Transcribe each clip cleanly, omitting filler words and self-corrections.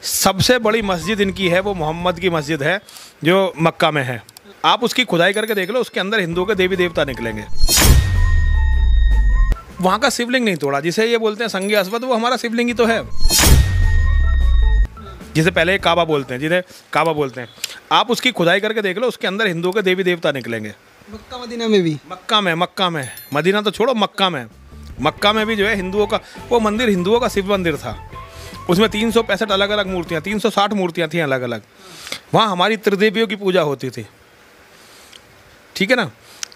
سب سے بڑی مسجد ان کی ہے وہ محمد کی مسجد ہے جو مکہ میں ہے. آپ اس کی کھدائی کر کے دیکھ لو, اس کے اندر ہندوؤں کے دیوی دیوتا نکلیں گے. وہاں کا شیولنگ نہیں توڑا, جسے یہ بولتے ہیں سنگ اسود, وہ ہمارا شیولنگ ہی تو ہے, جسے پہلے کعبہ بولتے ہیں, جنہیں کعبہ بولتے ہیں. آپ اس کی کھدائی کر کے دیکھ لو, اس کے اندر ہندوؤں کے دیوی دیوتا نکلیں گے. مکہ مدینہ میں بھی, مکہ میں مدینہ تو چھوڑو, مکہ میں بھی جو ہے ہندوؤں کا وہ مندر, ہندوؤں کا شیو مندر تھا. اس میں 365 الگ الگ مورتیاں, 360 مورتیاں تھیں الگ الگ. وہاں ہماری تردیویوں کی پوجا ہوتی تھی, ٹھیک ہے نا.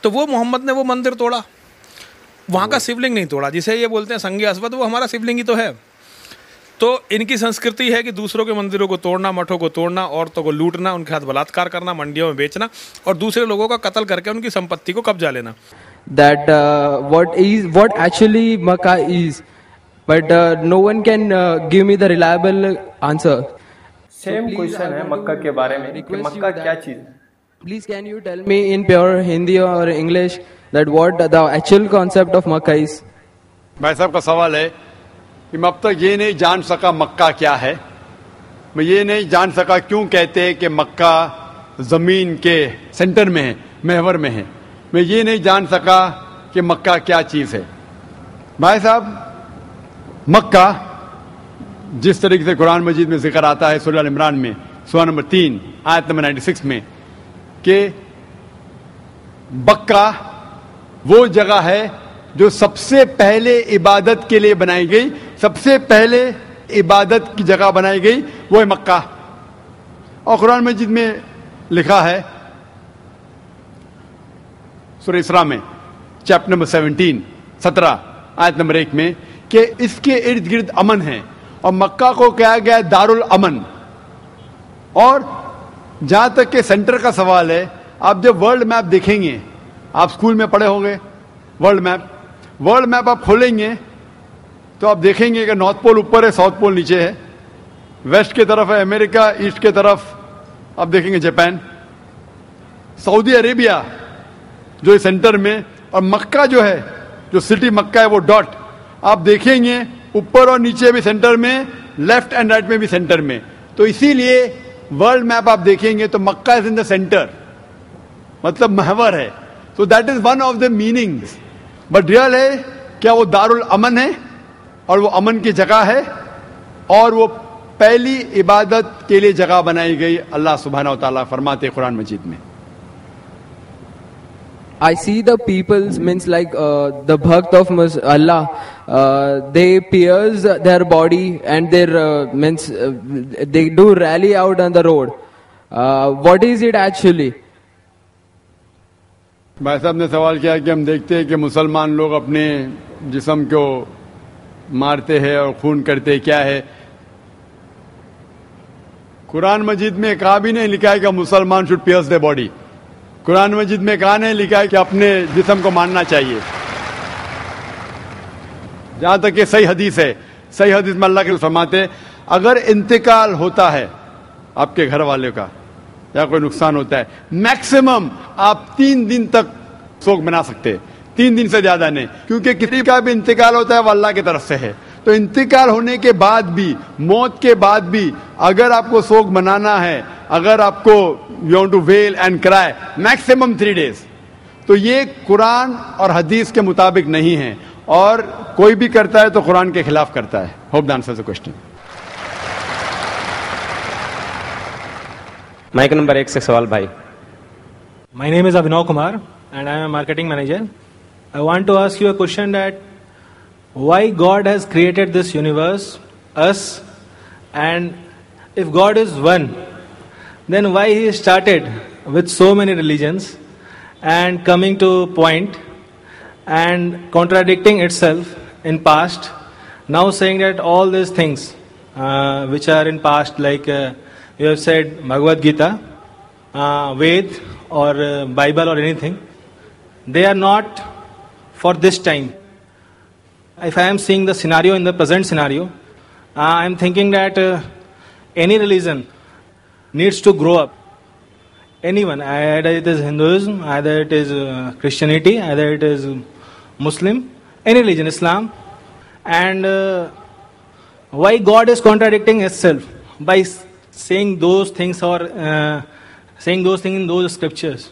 تو وہ محمد نے وہ مندر توڑا, وہاں کا شیولنگ نہیں توڑا, جسے یہ بولتے ہیں سنگ اسود, وہ ہمارا شیولنگ ہی تو ہے. تو ان کی سنسکرتی ہے کہ دوسروں کے مندروں کو توڑنا, مٹھوں کو توڑنا, عورتوں کو لوٹنا, ان کے ہاتھ بلاత్కాر کرنا, منڈیوں میں بیچنا اور دوسرے لوگوں کا قتل کر کے ان کی سمپتی کو قبضہ لینا. That what actually Makkah is, but no one can give me the reliable answer. Same question ہے مکہ کے بارے میں کہ مکہ کیا چیز ہے. Please can you tell me in pure Hindi or English that what the actual concept of Makkah is? بھائی صاحب کا سوال ہے کہ میں اب تک یہ نہیں جان سکا مکہ کیا ہے, میں یہ نہیں جان سکا کیوں کہتے ہیں کہ مکہ زمین کے سینٹر میں ہے, محور میں ہے. میں یہ نہیں جان سکا کہ مکہ کیا چیز ہے. بھائی صاحب, مکہ جس طریقے سے قرآن مجید میں ذکر آتا ہے سورہ عمران میں سورہ نمبر 3 آیت نمبر 96 میں کہ مکہ وہ جگہ ہے جو سب سے پہلے عبادت کے لیے بنائی گئی, سب سے پہلے عبادت کی جگہ بنائی گئی وہ ہے مکہ. اور قرآن مجید میں لکھا ہے سورہ اسراء میں چیپٹر نمبر 17 آیت نمبر 1 میں کہ اس کے ارد گرد امن ہے, اور مکہ کو کہا گیا ہے دار الامن. اور جہاں تک کہ سینٹر کا سوال ہے, آپ جب ورلڈ میپ دیکھیں گے, آپ اسکول میں پڑھے ہوں گے ورلڈ میپ آپ کھولیں گے تو آپ دیکھیں گے کہ نارتھ پول اوپر ہے, ساؤتھ پول نیچے ہے, ویسٹ کی طرف ہے امریکہ, ایسٹ کی طرف آپ دیکھیں گے جاپان, سعودی عربیہ جو سینٹر میں, اور مکہ جو ہے, جو سٹی مکہ ہے وہ ڈاٹ آپ دیکھیں گے اوپر اور نیچے بھی سینٹر میں, لیفٹ اینڈ رائٹ میں بھی سینٹر میں. تو اسی لیے ورلڈ میپ آپ دیکھیں گے تو مکہ از ان دا سینٹر, مطلب محور ہے. So that is one of the meanings. But real ہے کیا وہ دار الامن ہے, اور وہ امن کی جگہ ہے, اور وہ پہلی عبادت کے لیے جگہ بنائی گئی. اللہ سبحانہ و تعالیٰ فرماتے قرآن مجید میں, I see the peoples means like the bhakt of Allah, they pierce their body and their means they do rally out on the road. What is it actually? بھائی صاحب نے سوال کیا کہ ہم دیکھتے ہیں کہ مسلمان لوگ اپنے جسم کو مارتے ہیں اور خون کرتے, کیا ہے؟ قرآن مجید میں کہا بھی نہیں لکھا ہے کہ مسلمان should pierce their body. قرآن مجید میں کہا نہیں لکھا ہے کہ اپنے جسم کو مارنا چاہیے. جہاں تک کہ صحیح حدیث ہے, صحیح حدیث میں اللہ کے فرماتے اگر انتقال ہوتا ہے آپ کے گھر والے کا یا کوئی نقصان ہوتا ہے, میکسیمم آپ 3 دن تک سوگ منا سکتے, 3 دن سے زیادہ نہیں, کیونکہ کسی کا بھی انتقال ہوتا ہے وہ اللہ کی طرف سے ہے. تو انتقال ہونے کے بعد بھی, موت کے بعد بھی اگر آپ کو سوگ منانا ہے, اگر آپ کو you want to well and کرائے, میکسیمم 3 days. تو یہ قرآن اور حدیث کے مطابق نہیں ہے, اور کوئی بھی کرتا ہے تو قرآن کے خلاف کرتا ہے. Hope the answer the question. Mic number 1 سے سوال بھائی. My name is Abhinav Kumar and I am a marketing manager. I want to ask you a question that why God has created this universe, us, and if God is one, then why He started with so many religions and coming to point and contradicting itself in past, now saying that all these things which are in past, like you have said Bhagavad Gita, Ved or Bible or anything, they are not for this time. If I am seeing the scenario in the present scenario, I am thinking that any religion needs to grow up. Anyone, either it is Hinduism, either it is Christianity, either it is Muslim, any religion, Islam. And why God is contradicting itself? by saying those things or saying those things in those scriptures?